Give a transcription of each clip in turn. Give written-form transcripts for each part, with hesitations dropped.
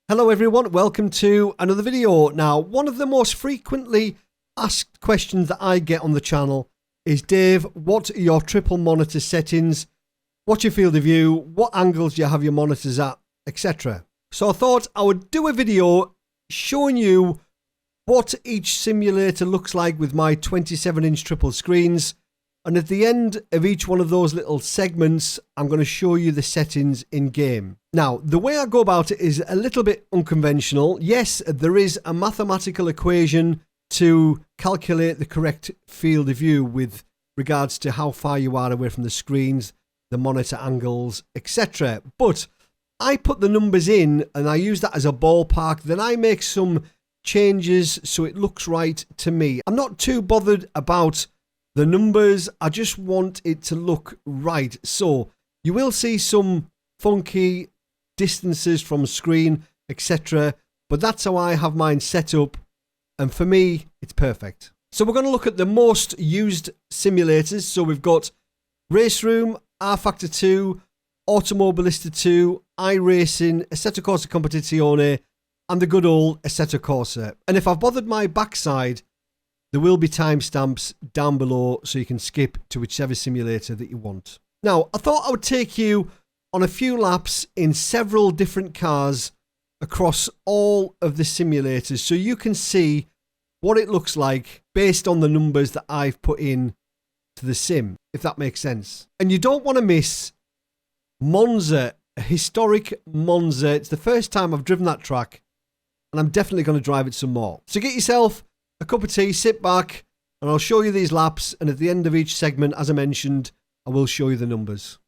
Hello everyone, welcome to another video. Now, one of the most frequently asked questions that I get on the channel is, Dave, what are your triple monitor settings? What's your field of view? What angles do you have your monitors at, etc. So I thought I would do a video showing you what each simulator looks like with my 27-inch triple screens. And at the end of each one of those little segments, I'm going to show you the settings in game. Now, the way I go about it is a little bit unconventional. Yes, there is a mathematical equation to calculate the correct field of view with regards to how far you are away from the screens, the monitor angles, etc. But I put the numbers in and I use that as a ballpark. Then I make some changes so it looks right to me. I'm not too bothered about the numbers, I just want it to look right. So you will see some funky distances from screen, etc. But that's how I have mine set up. And for me, it's perfect. So we're going to look at the most used simulators. So we've got RaceRoom, R-Factor 2, Automobilista 2, iRacing, Assetto Corsa Competizione, and the good old Assetto Corsa. And if I've bothered my backside, there will be timestamps down below so you can skip to whichever simulator that you want. Now, I thought I would take you on a few laps in several different cars across all of the simulators so you can see what it looks like based on the numbers that I've put in to the sim, if that makes sense. And you don't want to miss Monza, a historic Monza. It's the first time I've driven that track and I'm definitely going to drive it some more. So get yourself a cup of tea, sit back, and I'll show you these laps. And at the end of each segment, as I mentioned, I will show you the numbers.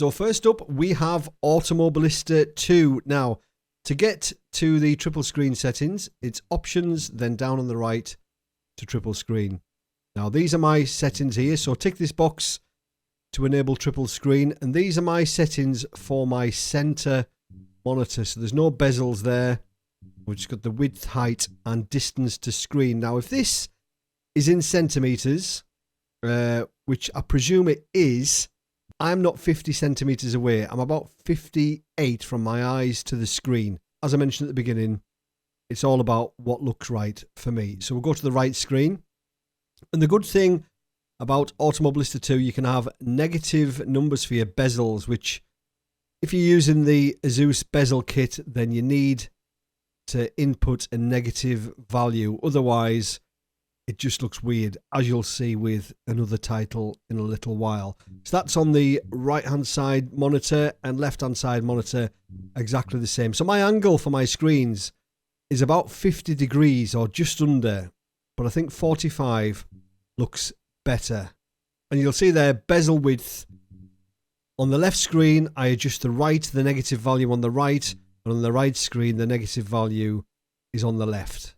So first up, we have Automobilista 2. Now, to get to the triple screen settings, it's options, then down on the right to triple screen. Now, these are my settings here. So tick this box to enable triple screen. And these are my settings for my center monitor. So there's no bezels there. We've just got the width, height, and distance to screen. Now, if this is in centimeters, which I presume it is, I'm not 50 centimeters away. I'm about 58 from my eyes to the screen. As I mentioned at the beginning, it's all about what looks right for me. So we'll go to the right screen. And the good thing about Automobilista 2, you can have negative numbers for your bezels, which if you're using the Asus bezel kit, then you need to input a negative value. Otherwise, it just looks weird, as you'll see with another title in a little while. So that's on the right-hand side monitor, and left-hand side monitor exactly the same. So my angle for my screens is about 50 degrees or just under, but I think 45 looks better. And you'll see there, bezel width. On the left screen, I adjust the negative value on the right, and on the right screen, the negative value is on the left.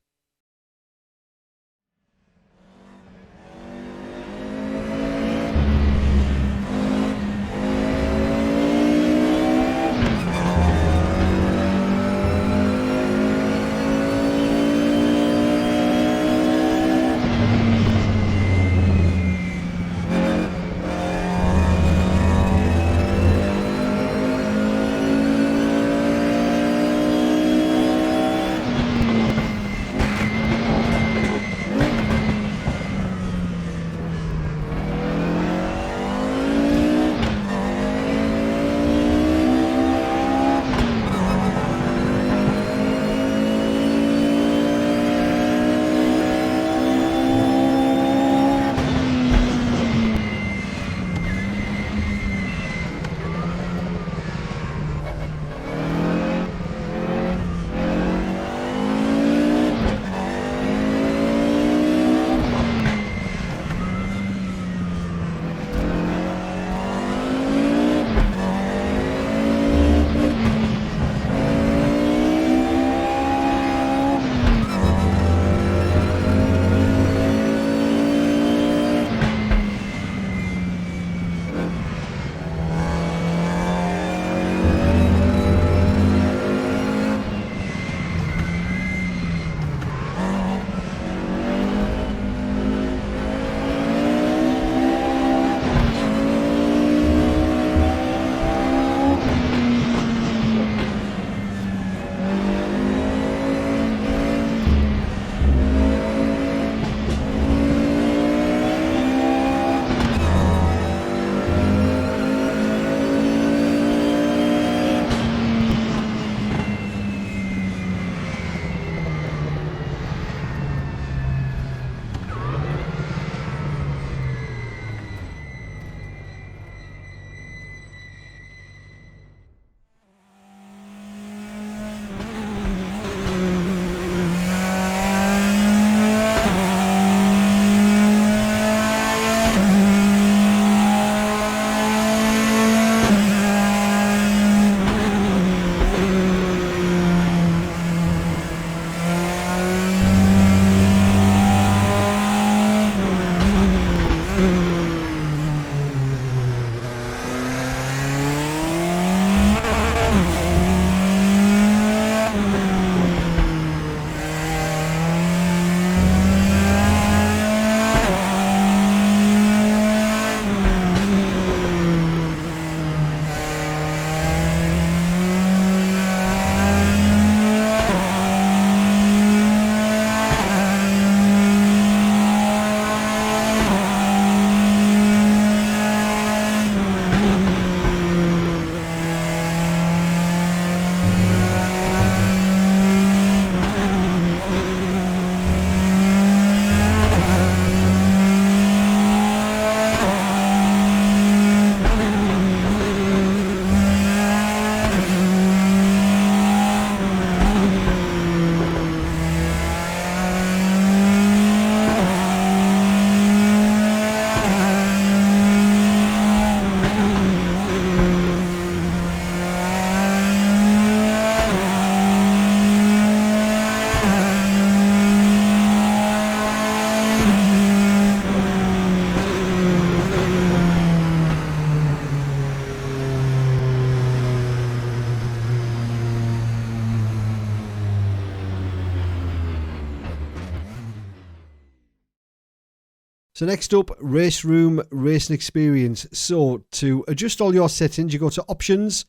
So next up, RaceRoom Racing Experience. So to adjust all your settings, you go to Options.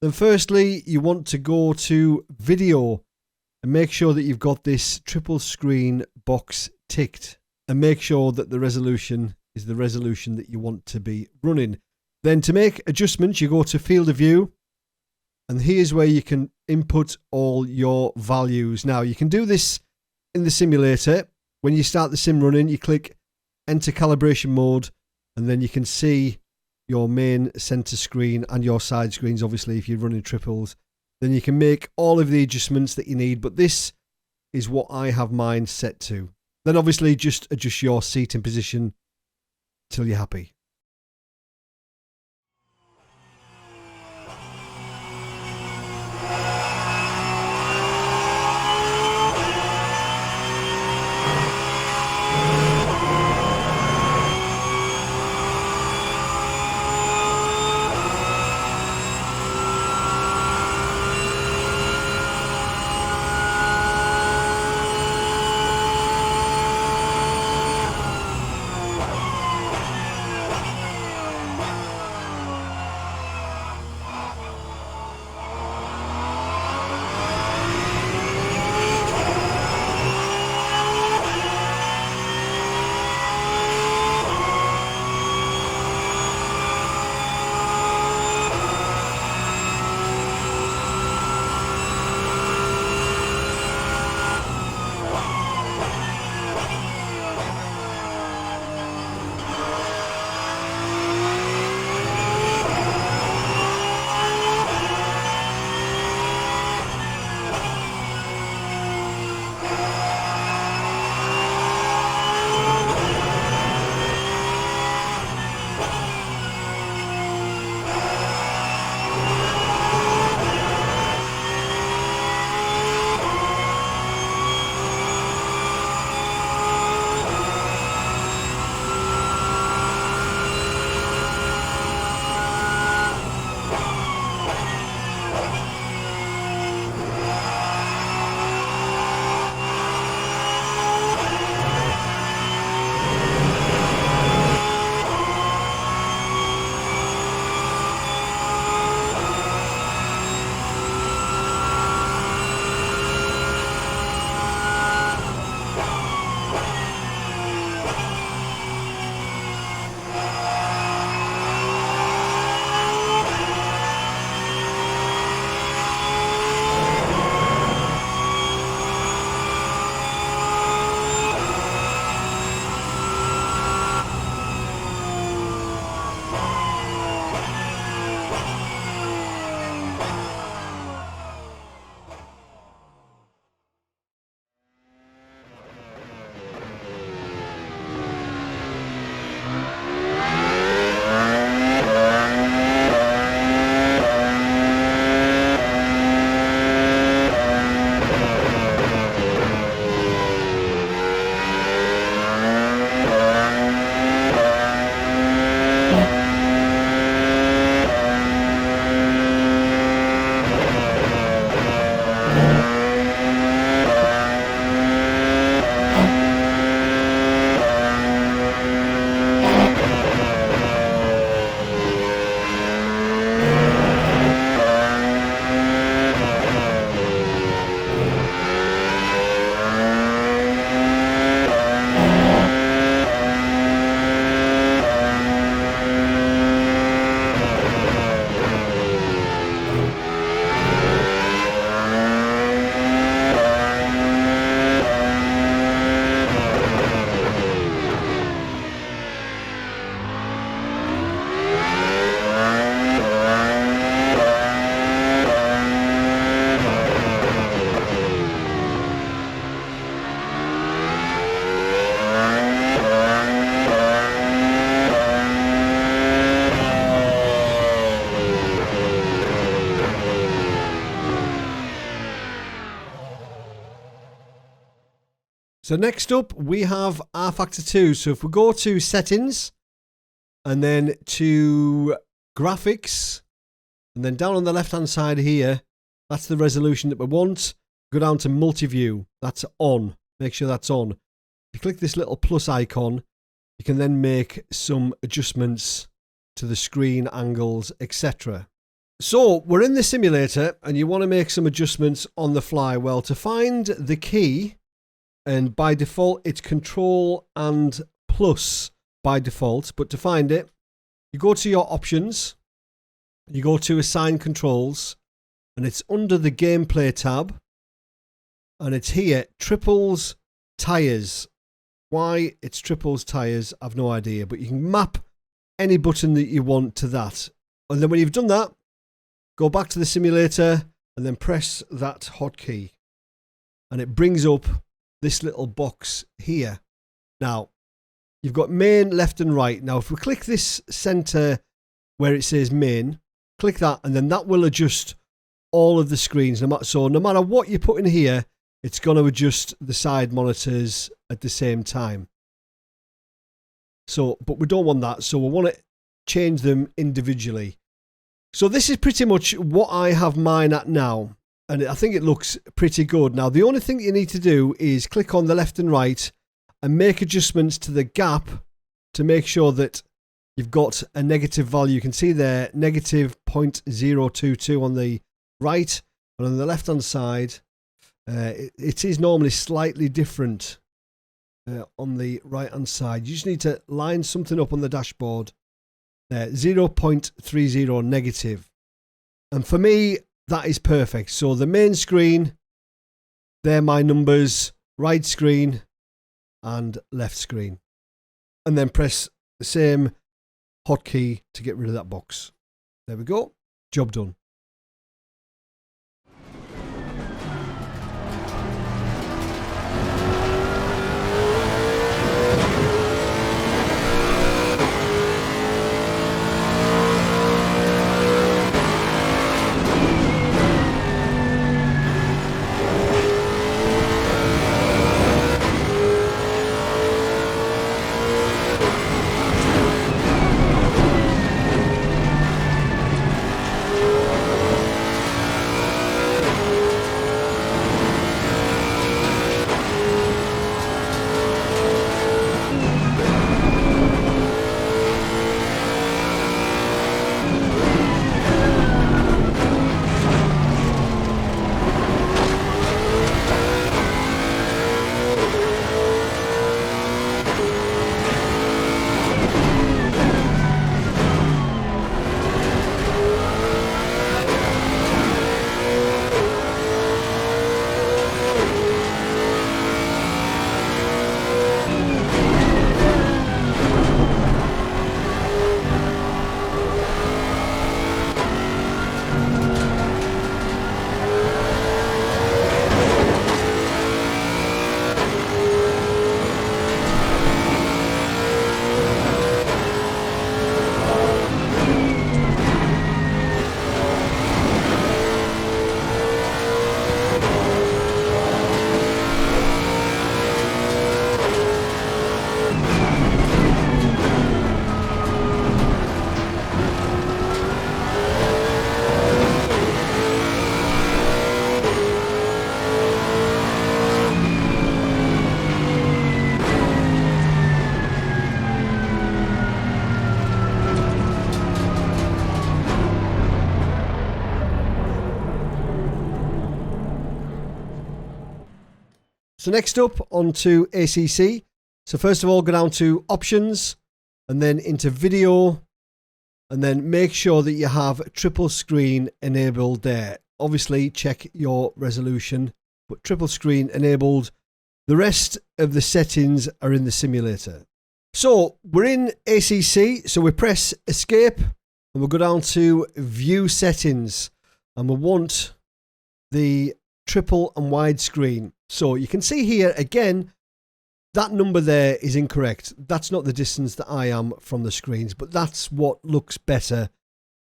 Then firstly, you want to go to Video and make sure that you've got this triple screen box ticked. And make sure that the resolution is the resolution that you want to be running. Then to make adjustments, you go to Field of View. And here's where you can input all your values. Now, you can do this in the simulator. When you start the sim running, you click Enter Calibration Mode, and then you can see your main center screen and your side screens, obviously, if you're running triples. Then you can make all of the adjustments that you need, but this is what I have mine set to. Then obviously just adjust your seating position till you're happy. So next up, we have rFactor 2. So if we go to Settings, and then to Graphics, and then down on the left-hand side here, that's the resolution that we want. Go down to Multi-View. That's on. Make sure that's on. If you click this little plus icon, you can then make some adjustments to the screen angles, etc. So we're in the simulator and you want to make some adjustments on the fly. Well, to find the key, and by default it's Control and plus by default, but to find it, you go to your options, you go to assign controls, and it's under the gameplay tab, and it's here, triples tires. Why it's triples tires, I've no idea, but you can map any button that you want to that. And then when you've done that, go back to the simulator and then press that hotkey, and it brings up this little box here. Now, you've got main, left and right. Now, if we click this center where it says main, click that, and then that will adjust all of the screens. So no matter what you put in here, it's going to adjust the side monitors at the same time. So, but we don't want that, so we want to change them individually. So this is pretty much what I have mine at now, and I think it looks pretty good. Now, the only thing you need to do is click on the left and right and make adjustments to the gap to make sure that you've got a negative value. You can see there, negative 0.022 on the right, and on the left-hand side, it is normally slightly different on the right-hand side. You just need to line something up on the dashboard. 0.30 negative. And for me, that is perfect. So the main screen, they're my numbers, right screen and left screen. And then press the same hotkey to get rid of that box. There we go. Job done. So next up, onto ACC. So first of all, go down to options and then into video, and then make sure that you have triple screen enabled there. Obviously check your resolution, but triple screen enabled. The rest of the settings are in the simulator. So we're in ACC, so we press escape and we'll go down to view settings, and we want the triple and wide screen. So you can see here again, that number there is incorrect. That's not the distance that I am from the screens, but that's what looks better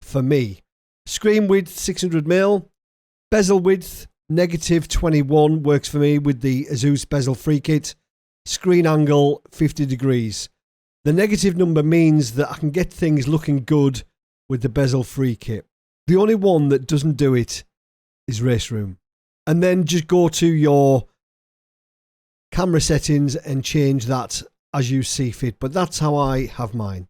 for me. Screen width 600mm, bezel width -21 works for me with the Asus bezel free kit. Screen angle 50 degrees. The negative number means that I can get things looking good with the bezel free kit. The only one that doesn't do it is RaceRoom. And then just go to your camera settings and change that as you see fit, but that's how I have mine.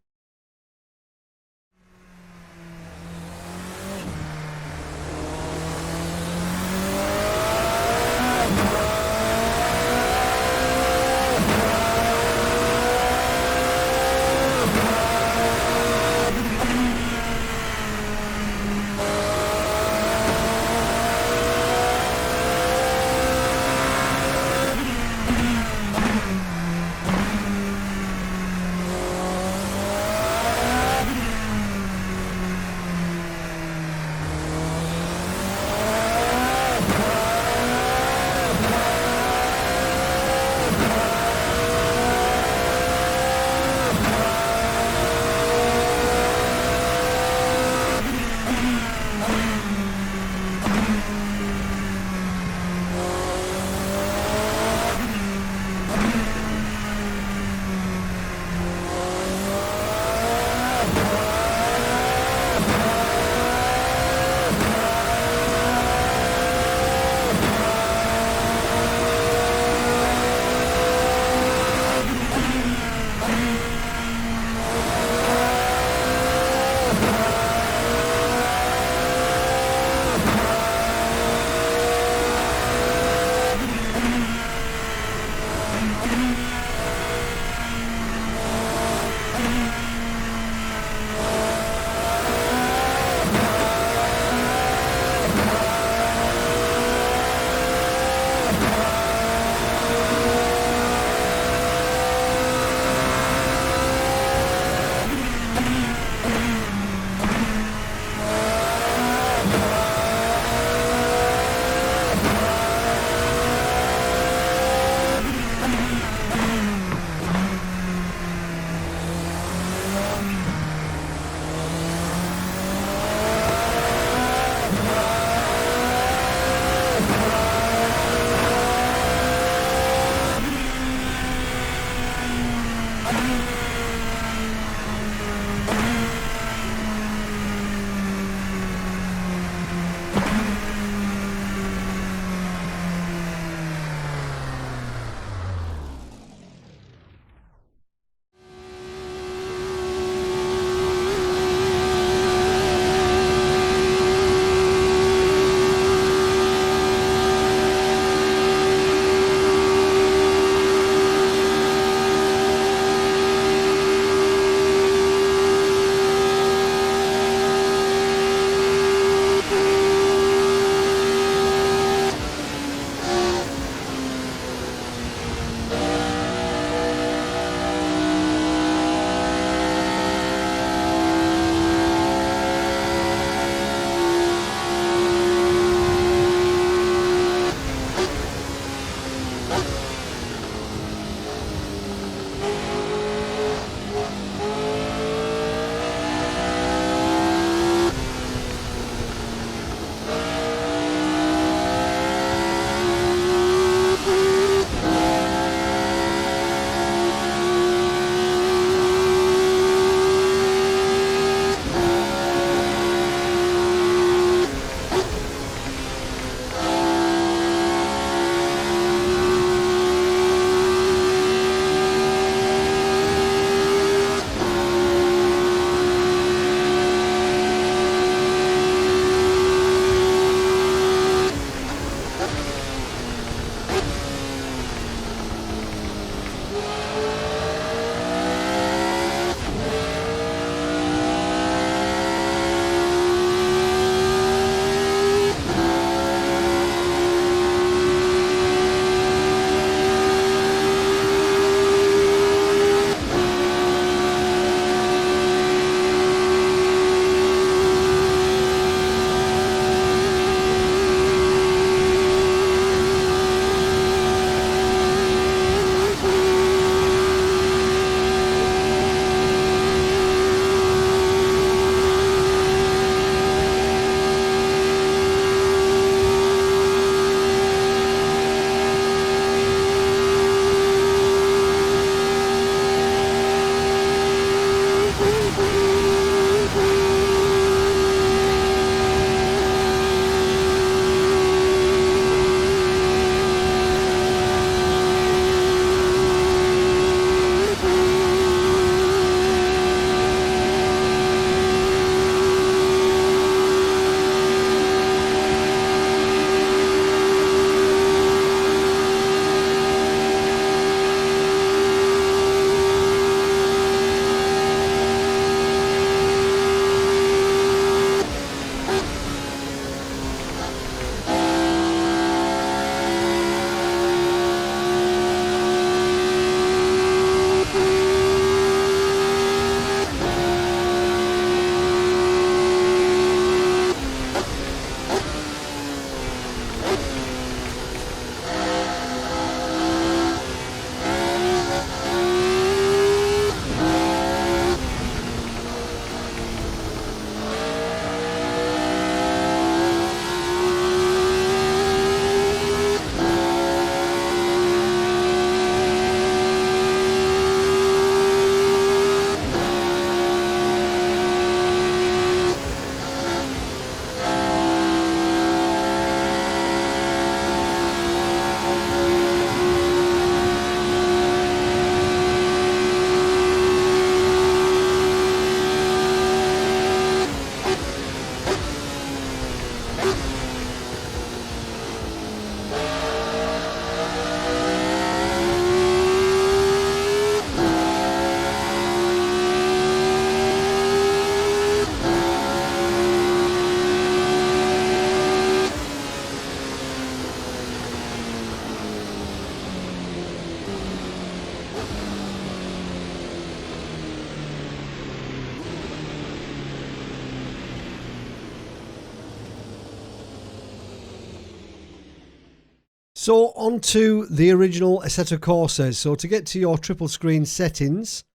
So on to the original Assetto Corsa. So to get to your triple screen settings,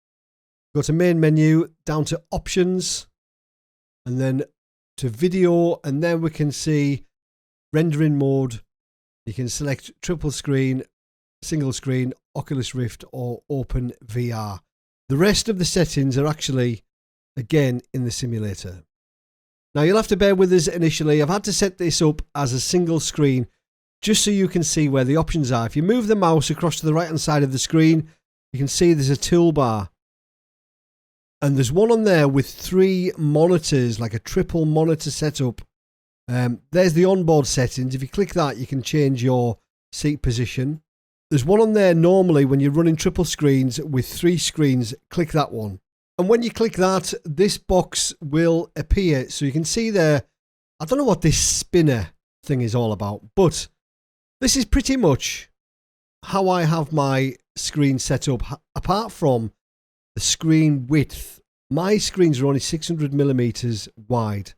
go to main menu, down to options, and then to video, and then we can see rendering mode. You can select triple screen, single screen, Oculus Rift, or Open VR. The rest of the settings are actually, again, in the simulator. Now you'll have to bear with us initially. I've had to set this up as a single screen just so you can see where the options are. If you move the mouse across to the right hand side of the screen, you can see there's a toolbar. And there's one on there with 3 monitors, like a triple monitor setup. There's the onboard settings. If you click that, you can change your seat position. There's one on there normally when you're running triple screens with 3 screens. Click that one. And when you click that, this box will appear. So you can see there, I don't know what this spinner thing is all about, but this is pretty much how I have my screen set up. Apart from the screen width, my screens are only 600 millimeters wide.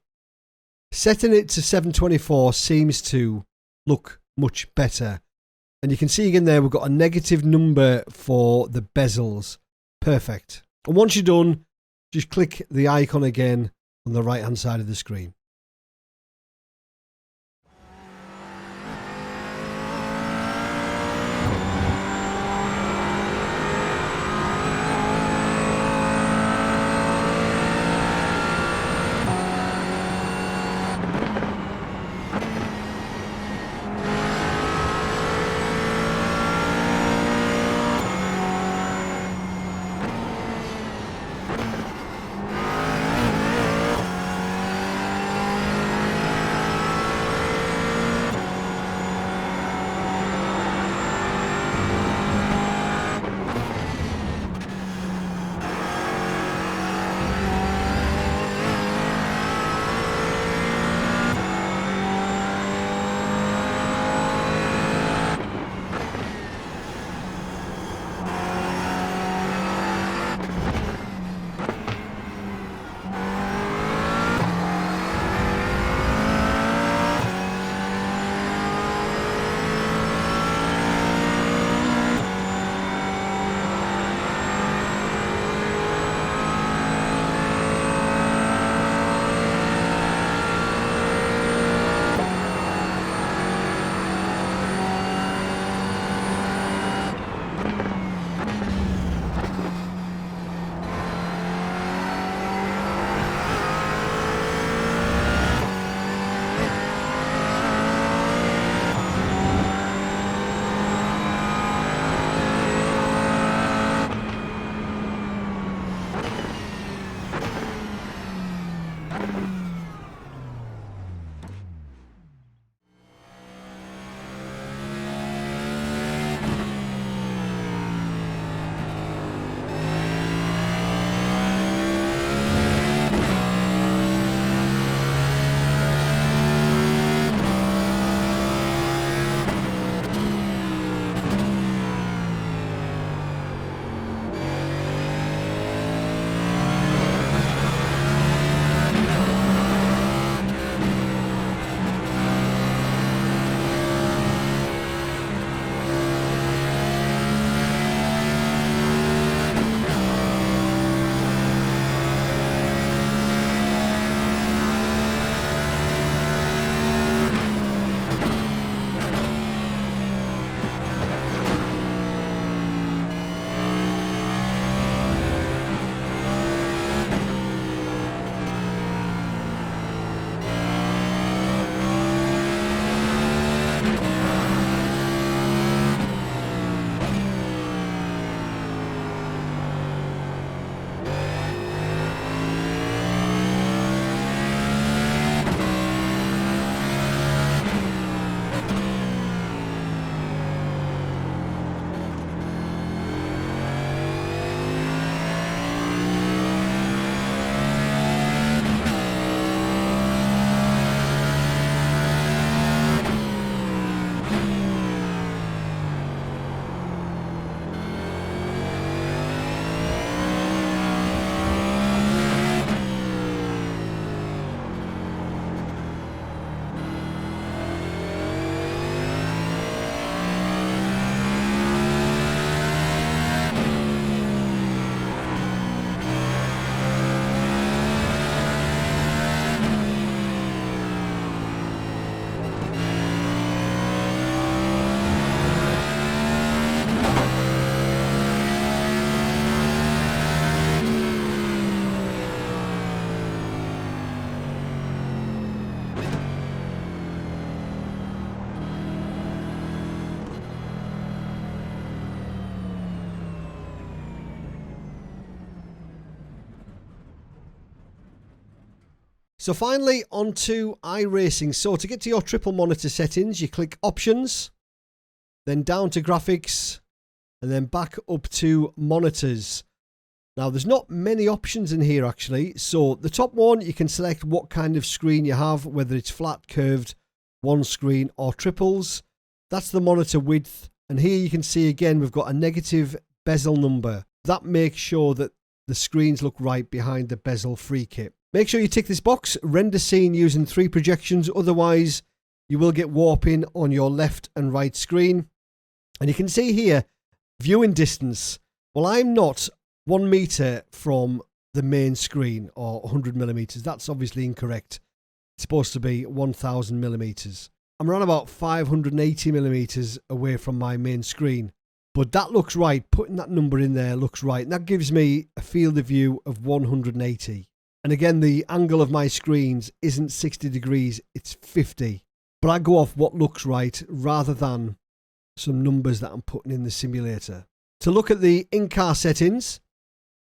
Setting it to 724 seems to look much better. And you can see again there, we've got a negative number for the bezels. Perfect. And once you're done, just click the icon again on the right hand side of the screen. So finally, on to iRacing. So to get to your triple monitor settings, you click Options, then down to Graphics, and then back up to Monitors. Now, there's not many options in here, actually. So the top one, you can select what kind of screen you have, whether it's flat, curved, one screen, or triples. That's the monitor width. And here you can see, again, we've got a negative bezel number. That makes sure that the screens look right behind the bezel-free kit. Make sure you tick this box, render scene using 3 projections. Otherwise, you will get warping on your left and right screen. And you can see here, viewing distance. Well, I'm not 1 meter from the main screen, or 100 millimeters. That's obviously incorrect. It's supposed to be 1000 millimeters. I'm around about 580 millimeters away from my main screen. But that looks right. Putting that number in there looks right. And that gives me a field of view of 180. And again, the angle of my screens isn't 60 degrees, it's 50. But I go off what looks right rather than some numbers that I'm putting in the simulator. To look at the in-car settings,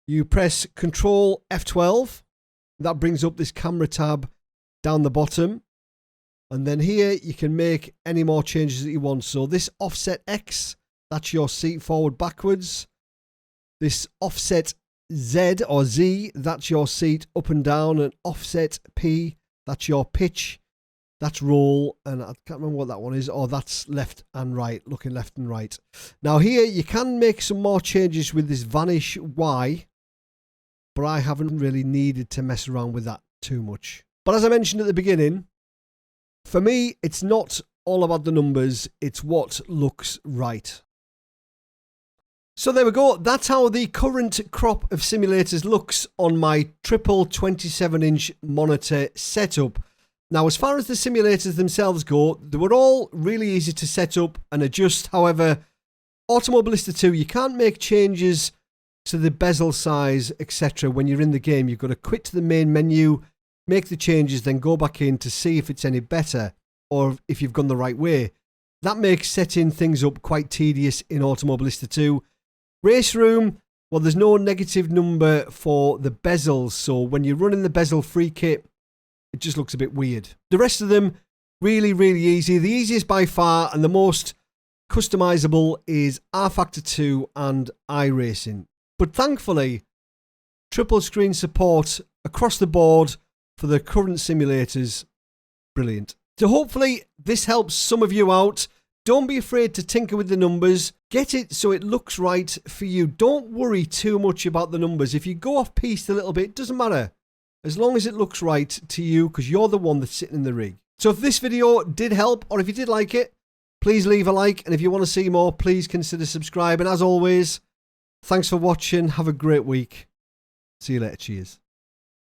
you press Control F12. That brings up this camera tab down the bottom. And then here you can make any more changes that you want. So this offset X, that's your seat forward backwards. This offset Z or Z, that's your seat up and down. And offset P, that's your pitch. That's roll, and I can't remember what that one is. Oh, that's left and right, looking left and right. Now here you can make some more changes with this vanish Y, but I haven't really needed to mess around with that too much. But as I mentioned at the beginning, for me, it's not all about the numbers, it's what looks right. So there we go. That's how the current crop of simulators looks on my triple 27-inch monitor setup. Now, as far as the simulators themselves go, they were all really easy to set up and adjust. However, Automobilista 2, you can't make changes to the bezel size, etc. when you're in the game. You've got to quit to the main menu, make the changes, then go back in to see if it's any better or if you've gone the right way. That makes setting things up quite tedious in Automobilista 2. RaceRoom, well, there's no negative number for the bezels, so when you're running the bezel-free kit, it just looks a bit weird. The rest of them, really, really easy. The easiest by far and the most customizable is rFactor 2 and iRacing. But thankfully, triple screen support across the board for the current simulators, brilliant. So hopefully this helps some of you out. Don't be afraid to tinker with the numbers. Get it so it looks right for you. Don't worry too much about the numbers. If you go off piste a little bit, it doesn't matter. As long as it looks right to you, because you're the one that's sitting in the rig. So if this video did help, or if you did like it, please leave a like. And if you want to see more, please consider subscribing. As always, thanks for watching. Have a great week. See you later. Cheers.